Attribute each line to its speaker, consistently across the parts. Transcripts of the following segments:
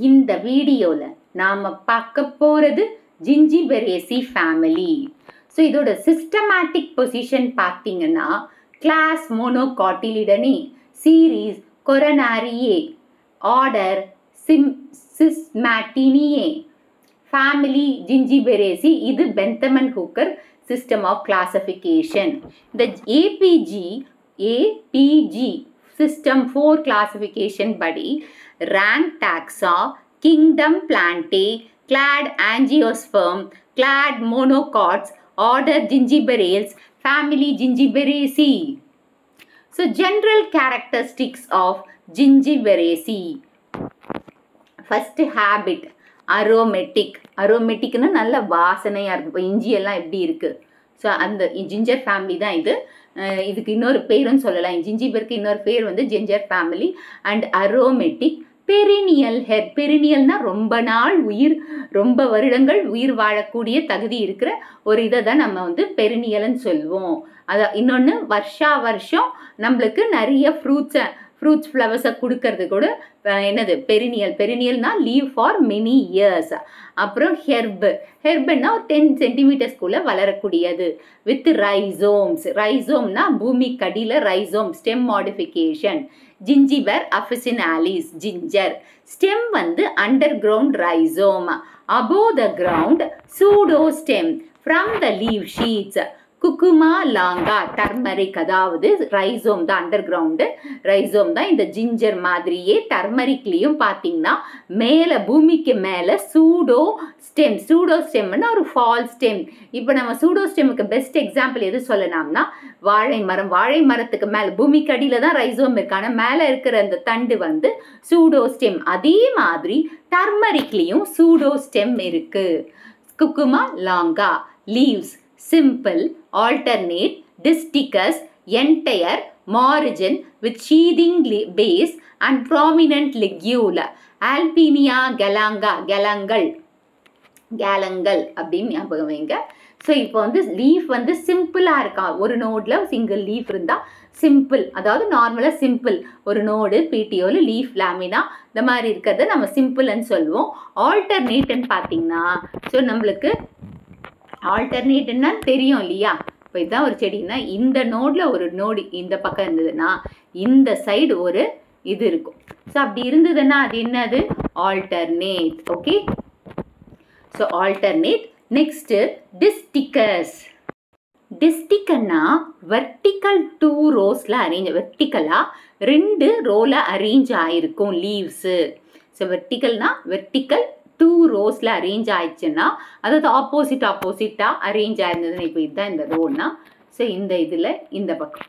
Speaker 1: இந்த வீடியோல நாம பார்க்க போறது ஜிஞ்சிபெரேசி ஃபேமிலி. ஸோ இதோட சிஸ்டமேட்டிக் பொசிஷன் பார்த்தீங்கன்னா கிளாஸ் மோனோகாட்டிலிடனே, சீரீஸ் கொரோனாரியே, ஆர்டர் சிஸ்மாட்டினியே, ஃபேமிலி ஜிஞ்சிபெரேசி. இது பென்தமன் ஹூக்கர் சிஸ்டம் ஆஃப் கிளாசிஃபிகேஷன். இந்த ஏபிஜி சிஸ்டம் 4 கிளாசிஃபிகேஷன் படி rank taxa, kingdom plantae, clade angiosperm, clade monocots, order Gingiberales, family Gingiberaceae. So general characteristics of Gingiberaceae. First habit, aromatic. Aromaticனா நல்ல வாசனையா இருக்கு. இப்போ இஞ்சி எல்லாம் எப்படி இருக்கு? ஸோ அந்த ஜிஞ்சர் ஃபேமிலி தான் இது. இதுக்கு இன்னொரு பேருன்னு சொல்லலாம். ஜிஞ்சிபருக்கு இன்னொரு பேர் வந்து ginger family. And aromatic. Perennial ஹெட். பெரினியல்னா ரொம்ப நாள் ரொம்ப வருடங்கள் உயிர் வாழக்கூடிய தகுதி இருக்கிற ஒரு இதை தான் நம்ம வந்து பெரினியல்னு சொல்லுவோம். இன்னொன்று வருஷம் நம்மளுக்கு நிறைய ஃப்ரூட்ஸ் ஃப்ளவர்ஸை கொடுக்கறது கூட என்னது பெரினியல்னா லீவ் ஃபார் மெனி இயர்ஸ். அப்புறம் ஹெர்புன்னா ஒரு 10 சென்டிமீட்டர்ஸ்குள்ளே வளரக்கூடியது. வித் ரைசோம்னா பூமிக்கடியில் rhizome, stem modification. Zingiber officinale, ginger. Stem வந்து under ground rhizome. Above the ground pseudo stem from the leaf sheaths. Curcuma longa, turmeric. அதாவது ரைசோம் தான், அண்டர் கிரவுண்டு ரைசோம் தான். இந்த ஜிஞ்சர் மாதிரியே டர்மரிக்லேயும் பார்த்தீங்கன்னா மேலே பூமிக்கு மேலே சூடோ ஸ்டெம்னா ஒரு ஃபால் ஸ்டெம். இப்போ நம்ம சூடோ ஸ்டெம்முக்கு பெஸ்ட் எக்ஸாம்பிள் எது சொல்லலாம்னா வாழை மரத்துக்கு மேலே பூமிக்கு அடியில் தான் ரைசோம் இருக்கு, ஆனால் மேலே இருக்கிற அந்த தண்டு வந்து சூடோ ஸ்டெம். அதே மாதிரி டர்மரிக்லேயும் சூடோ ஸ்டெம் இருக்கு. குக்குமா லாங்கா, leaves simple, alternate, disticus, entire, margin with sheathing base and prominent ligule. Alpinia galanga, galangal அப்படின்னு ஞாபகம் வைங்க. ஸோ இப்போ வந்து லீஃப் வந்து சிம்பிளாக இருக்கா. ஒரு நோடில் சிங்கிள் லீஃப் இருந்தால் சிம்பிள், அதாவது நார்மலாக சிம்பிள். ஒரு நோடு பிடிஓவில் லீஃப் லேமினா இந்த மாதிரி இருக்கிறத நம்ம சிம்பிள்னு சொல்லுவோம். ஆல்டர்னேட்னு பார்த்தீங்கன்னா ஸோ நம்மளுக்கு ஆல்டர்னேட்னா தெரியும் இல்லையா? இப்போ இதுதான் ஒரு செடின்னா இந்த நோடில் ஒரு நோடு இந்த பக்கம் இருந்ததுன்னா இந்த சைடு ஒரு இது இருக்கும். ஸோ அப்படி இருந்ததுன்னா அது என்னது? Alternate. Okay, so alternate. Next distichous. டிஸ்டிக்கன்னா வெர்டிக்கல் 2 ரோஸில் வெர்டிக்கலாக 2 ரோவில் அரேஞ்ச் ஆகிருக்கும் லீவ்ஸு. ஸோ வெர்டிக்கல் 2 ரோஸில் அரேஞ்ச் ஆயிடுச்சுன்னா, அதாவது ஆப்போசிட்டாக அரேஞ்ச் ஆயிருந்ததுன்னா, இப்போ இதுதான் இந்த ரோன்னா, ஸோ இந்த இதில் இந்த பக்கம்.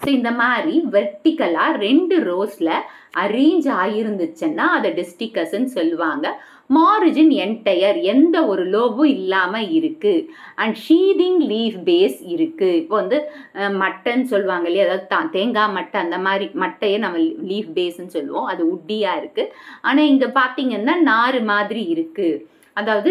Speaker 1: ஸோ இந்த மாதிரி வெர்டிக்கலாக 2 ரோஸில் அரேஞ்ச் ஆகிருந்துச்சுன்னா அதை டிஸ்டிகஸ்ன்னு சொல்லுவாங்க. மார்ஜின் என்டையர், எந்த ஒரு லோபும் இல்லாமல் இருக்குது. அண்ட் ஷீதிங் லீஃப் பேஸ் இருக்குது. இப்போ வந்து மட்டைன்னு சொல்லுவாங்க இல்லையா, அதாவது தேங்காய் மட்டை, அந்த மாதிரி மட்டையை நம்ம லீஃப் பேஸ்ன்னு சொல்லுவோம். அது உட்டியாக இருக்குது. ஆனால் இங்கே பார்த்தீங்கன்னா நாறு மாதிரி இருக்குது, அதாவது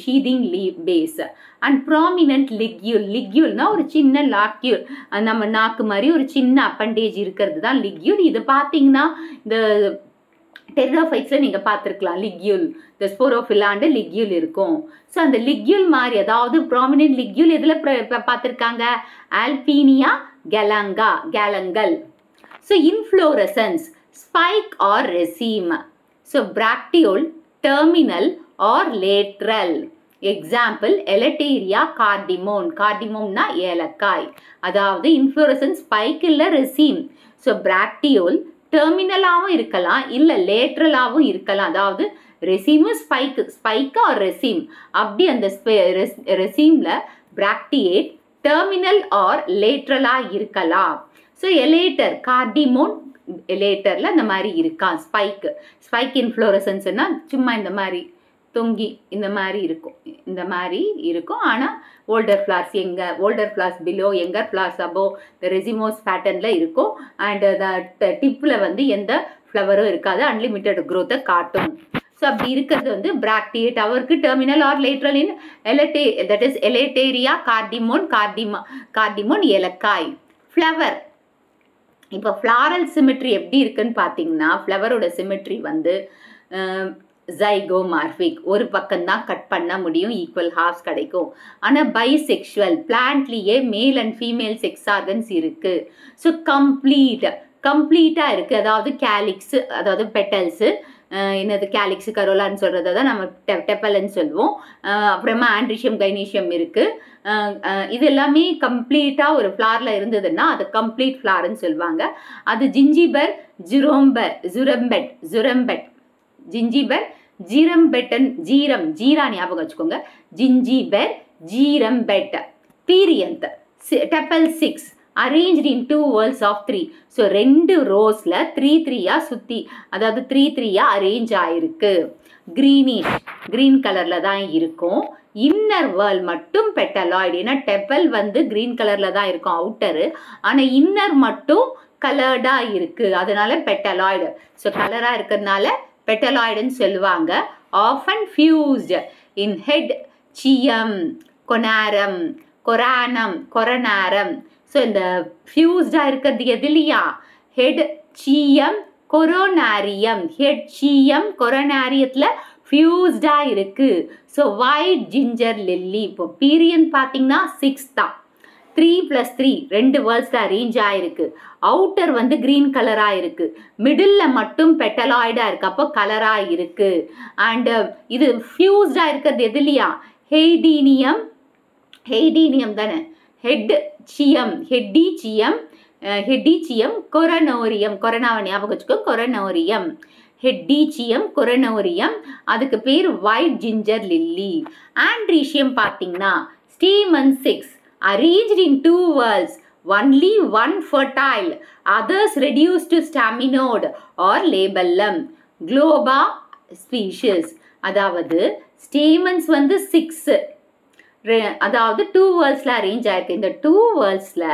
Speaker 1: sheathing leaf base. And prominent லிக்யூல்னா ஒரு சின்ன லாக்யூல், நம்ம நாக்கு மாதிரி ஒரு சின்ன அப்பண்டேஜ் இருக்கிறது தான் லிக்யூல். இது பார்த்தீங்கன்னா இந்த டெரிடாஃபைட்ஸில் நீங்கள் பார்த்துருக்கலாம் லிக்யூல். இந்த ஸ்போரோஃபிலாண்டு லிக்யூல் இருக்கும். ஸோ அந்த லிக்யூல் மாதிரி, அதாவது ப்ராமினன்ட் லிக்யூல் எதில் பார்த்துருக்காங்க? Alpinia galangal. So inflorescence spike or raceme. So bracteole, terminal or lateral. Example Elettaria கார்டிமோம்னா ஏலக்காய். அதாவது இன்ஃப்ளோரசன்ஸ் ஸ்பைக் இல்லை ரெசீம். ஸோ பிராக்டியோல் டெர்மினலாகவும் இருக்கலாம், இல்லை லேட்ரலாகவும் இருக்கலாம். அதாவது ரெசீமு ஸ்பைக் ஆர் ரெசீம். அப்படி அந்த ரெசீமில் பிராக்டியேட் டெர்மினல் ஆர் லேட்ரலாக இருக்கலாம். ஸோ எலேட்டர் கார்டிமோன் எலேட்டரில் இந்த மாதிரி இருக்கான். ஸ்பைக் இன்ஃப்ளோரசன்ஸ்னா சும்மா இந்த மாதிரி தொங்கி இந்த மாதிரி இருக்கும். ஆனால் older flowers below, younger flowers above இந்த ரெசிமோஸ் பேட்டர்னில் இருக்கும். அண்ட் டிப்பில் வந்து எந்த ஃப்ளவரும் இருக்காது, அன்லிமிட்டெட் க்ரோத்தை காட்டும். ஸோ அப்படி இருக்கிறது வந்து பிராக்டியேட். அவருக்கு terminal or lateral in that is Elettaria cardamom ஏலக்காய். ஃப்ளவர் இப்போ ஃப்ளாரல் சிமெட்ரி எப்படி இருக்குன்னு பார்த்தீங்கன்னா, ஃப்ளவரோட சிமெட்ரி வந்து ஜைகோமார்பிக், ஒரு பக்கம்தான் கட் பண்ண முடியும், ஈக்குவல் ஹாஃப்ஸ் கிடைக்கும். ஆனால் பைசெக்ஷுவல், பிளான்ட்லேயே male and female sex organs இருக்குது. ஸோ கம்ப்ளீட்டாக இருக்குது. அதாவது கேலிக்ஸு, அதாவது பெட்டல்ஸு, என்னது கேலிக்ஸு கரோலான்னு சொல்கிறத தான் நம்ம டெப்பல்னு சொல்லுவோம். அப்புறமா ஆண்ட்ரிஷியம் கைனீஷியம் இருக்குது. இது எல்லாமே கம்ப்ளீட்டாக ஒரு ஃப்ளாரில் இருந்ததுன்னா அது கம்ப்ளீட் ஃப்ளார்னு சொல்லுவாங்க. அது ஜிஞ்சிபர் ஜுரம்பெட் ஜிஞ்சிபர் ஜீரம்பெட்டன் ஜீரா ஞாபகம் வச்சுக்கோங்க. ஜிஞ்சிபர் ஜீரம்பெட் perianth tepal 6 arranged in 2 whorls of 3. So 2 ரோஸில் 3-3 சுற்றி, அதாவது 3-3 அரேஞ்ச் ஆயிருக்கு. க்ரீன் கலரில் தான் இருக்கும். இன்னர் வேர்ல் மட்டும் பெட்டலாய்டு. ஏன்னா டெப்பல் வந்து க்ரீன் கலரில் தான் இருக்கும் அவுட்டரு, ஆனால் இன்னர் மட்டும் கலர்டாக இருக்குது, அதனால பெட்டலாய்டு. ஸோ கலராக இருக்கிறதுனால பெட்டலாய்டுன்னு சொல்லுவாங்க. ஆஃபன் ஃபியூஸ்டு இன் ஹெட், சியம், கொரானம். ஸோ இந்த ஃபியூஸ்டாக இருக்கிறது எது இல்லையா? ஹெட், சியம், கொரோனாரியத்தில் ஃபியூஸ்டாக இருக்குது. So white ginger lily. இப்போ பீரியன் பார்த்தீங்கன்னா 6 தான். 3+3 2 வேர்ல்ஸில் அரேஞ்ச் ஆகிருக்கு. அவுட்டர் வந்து க்ரீன் கலராக இருக்குது, மிடில் மட்டும் பெட்டலாய்டாக இருக்குது, அப்போ கலராக இருக்குது. அண்டு இது ஃபியூஸ்டாக இருக்கிறது எது இல்லையா? ஹெய்டீனியம் தானே. ஹெட்டிச்சியம் கொரனோரியம், கொரோனாவை ஞாபகம் வச்சுக்கோ, கொரனோரியம். அதுக்கு பேர் ஒயிட் ஜிஞ்சர் லில்லி. ஆண்ட்ரீஷியம் பார்த்தீங்கன்னா stamen 6 arranged in 2 whorls, only one fertile, others reduced to staminode or labellum. Globa species. அதாவது ஸ்டேமன்ஸ் வந்து 6, அதாவது 2 வேர்ல்ஸில் அரேஞ்ச் ஆயிருக்கு. இந்த 2 வேர்ல்ஸில்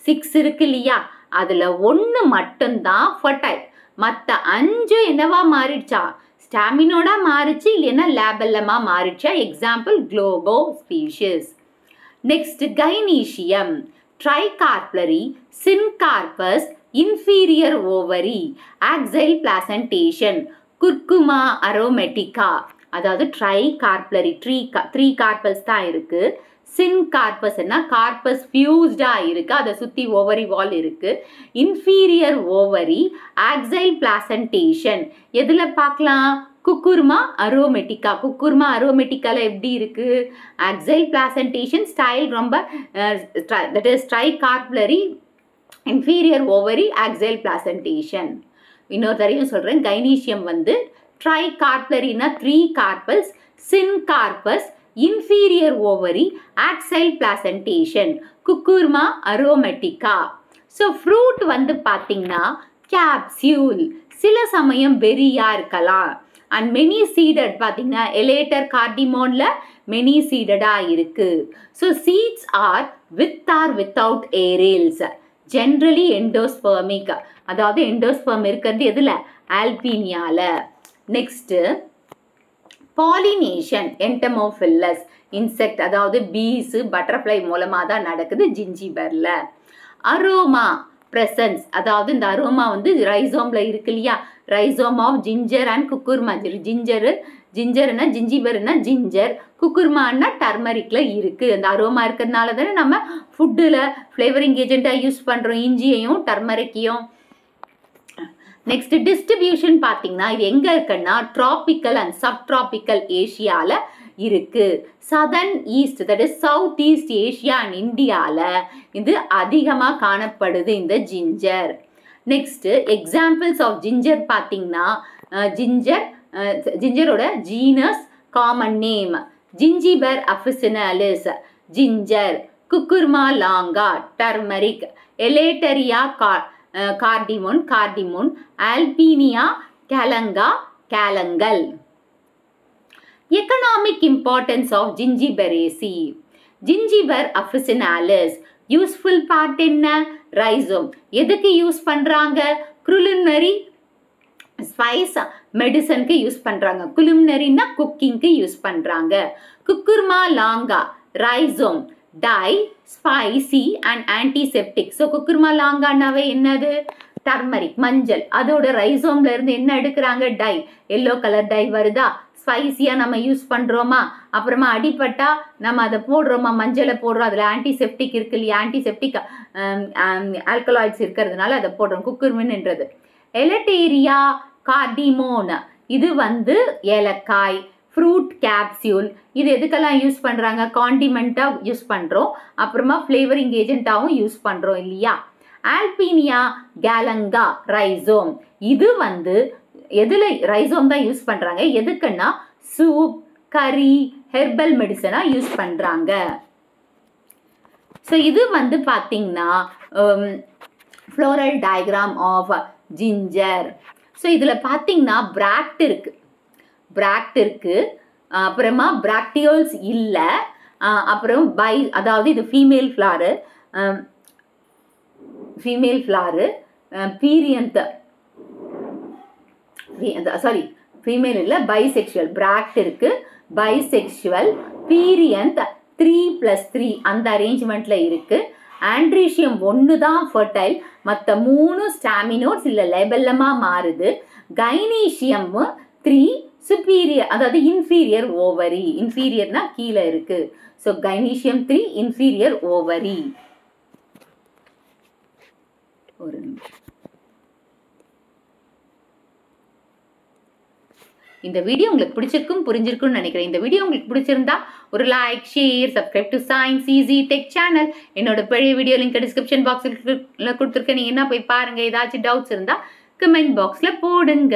Speaker 1: 6 இருக்கு இல்லையா? அதில் 1 மட்டும்தான் ஃபர்டைல், மற்ற 5 என்னவா மாறிடுச்சா? ஸ்டாமினோடா மாறிச்சு, இல்லைன்னா லேபல்லமாக மாறிடுச்சா? Example Globba species. Next gynoecium, tricarpellary, syncarpous, inferior ovary, axile placentation, Curcuma aromatica. அதாவது ட்ரைகார்ப்லரி 3 கார்பல்ஸ் தான் இருக்குது. சின்கார்பஸ்னா கார்பஸ் ஃபியூஸ்டாக இருக்குது, அதை சுற்றி ஓவரி வால் இருக்குது. இன்ஃபீரியர் ஓவரி, ஆக்சைல் பிளாசன்டேஷன் எதில் பார்க்கலாம்? குக்குர்மா அரோமெட்டிக்காவில் எப்படி இருக்குது? ஆக்சைல் பிளாசன்டேஷன் ஸ்டைல் ரொம்ப that is tricarpellary, inferior ovary, axile placentation. இன்னொரு தரையும் சொல்கிறேன். கைனீஷியம் வந்து ட்ரைகார்ப்லரினா 3 carpels, syncarpous, inferior ovary, axile placentation, Curcuma aromatica. So fruit வந்து பார்த்தீங்கன்னா கேப்சியூல், சில சமயம் பெரியாக இருக்கலாம். அண்ட் மெனி சீடட் பார்த்தீங்கன்னா எலேட்டர் கார்டிமோனில் மெனி சீடடாக இருக்குது. So seeds are with or without arils, generally endospermic. அதாவது எண்டோஸ்பெர்ம் இருக்கிறது எதில்? ஆல்பீனியாவில். நெக்ஸ்ட்டு பாலினேஷன், என்டமோஃபில்லஸ் இன்செக்ட், அதாவது பீஸு பட்டர்ஃப்ளை மூலமாக தான் நடக்குது ஜிஞ்சிபரில். அரோமா ப்ரெசன்ஸ், அதாவது இந்த அரோமா வந்து ரைசோமில் இருக்கு இல்லையா? Rhizome of ginger and Curcuma. ஜிஞ்சர்னா ஜிஞ்சிபர்னா ஜிஞ்சர், குக்குர்மான்னா டர்மரிக்கில் இருக்குது. அந்த அரோமா இருக்கிறதுனால தானே நம்ம ஃபுட்டில் ஃப்ளேவரிங் ஏஜெண்ட்டாக யூஸ் பண்ணுறோம், இஞ்சியையும் டர்மரிக்கையும். நெக்ஸ்ட் டிஸ்ட்ரிபியூஷன் பார்த்தீங்கன்னா இது எங்கே இருக்குன்னா ட்ராபிக்கல் அண்ட் சப்ட்ராபிக்கல் ஏஷியாவில் இருக்குது. Southern east, that is south east Asia and இந்தியாவில் இது அதிகமாக காணப்படுது இந்த ginger. Next examples of ginger பார்த்தீங்கன்னா ஜிஞ்சரோட genus common name Zingiber officinale ginger, Curcuma longa turmeric, Elettaria cardamom, Alpinia galangal. Economic importance of Zingiberaceae. Zingiber officinale useful part என்ன? Rhizome. எதுக்கு use பண்ணுறாங்க? குலினரி ஸ்பைஸ் மெடிசனுக்கு யூஸ் பண்ணுறாங்க. குலினரின்னா குக்கிங்க்கு use பண்ணுறாங்க. Curcuma longa rhizome, dye, spicy and antiseptic. So Curcuma லாங்கானாவே என்னது? டர்மரிக், மஞ்சள். அதோட ரைசோம்ல இருந்து என்ன எடுக்கிறாங்க? டை. எல்லோ கலர் டை வருதா? ஸ்பைசியாக நம்ம யூஸ் பண்ணுறோமா? அப்புறமா அடிப்பட்டா நம்ம அதை போடுறோமா? மஞ்சளை போடுறோம். அதில் ஆன்டிசெப்டிக் இருக்கு இல்லையா? ஆன்டிசெப்டிக் ஆல்கலாய்ட்ஸ் இருக்கிறதுனால அதை போடுறோம் குக்குர்மின்ன்றது. எலட்டேரியா கார்டிமோன், இது வந்து ஏலக்காய். ஃப்ரூட் கேப்சியூல், இது எதுக்கெல்லாம் யூஸ் பண்ணுறாங்க? காண்டிமெண்ட்டாக யூஸ் பண்ணுறோம். அப்புறமா ஃப்ளேவரிங் ஏஜென்ட்டாகவும் யூஸ் பண்ணுறோம் இல்லையா? ஆல்பீனியா கேலங்கா ரைசோம், இது வந்து எதில் ரைசோம் தான் யூஸ் பண்ணுறாங்க. எதுக்குன்னா சூப், கறி, ஹெர்பல் மெடிசனாக யூஸ் பண்ணுறாங்க. ஸோ இது வந்து பார்த்தீங்கன்னா floral diagram of ginger. So இதில் பார்த்தீங்கன்னா பிராக்ட் இருக்குது, பிராக்ட் இருக்குது. அப்புறமா பிராக்டியோல்ஸ் இல்லை. அப்புறம் அதாவது இது ஃபீமேல் ஃப்ளாரு, பீரியன்த், சாரி ஃபீமேல் இல்லை, பைசெக்சுவல். பிராக்ட் இருக்கு, பைசெக்சுவல், பீரியன்த் 3+3 அந்த அரேஞ்ச்மெண்ட்ல இருக்கு. ஆண்ட்ரீஷியம் 1 தான் ஃபர்டைல், மற்ற 3 ஸ்டாமினோட்ஸ் இல்லை லேபல்லமா மாறுது. கைனீஷியம் 3 சுப்பீரியர், அதாவது இன்ஃபீரியர் ஓவரி. இன்ஃபீரியர்னா கீழே இருக்கு. So கைனீஷியம் 3 inferior ovary. ஒரு நிமிஷம். இந்த வீடியோ உங்களுக்கு பிடிச்சிருக்கும், புரிஞ்சிருக்கும்னு நினைக்கிறேன். இந்த வீடியோ உங்களுக்கு பிடிச்சிருந்தா ஒரு like, share, subscribe to science easy tech channel. என்னோட பழைய வீடியோ லிங்க் டிஸ்கிரிப்ஷன் பாக்ஸில் கொடுத்துருக்கேன். நீங்கள் என்ன போய் பாருங்க. ஏதாச்சும் டவுட்ஸ் இருந்தால் கமெண்ட் பாக்ஸில் போடுங்க.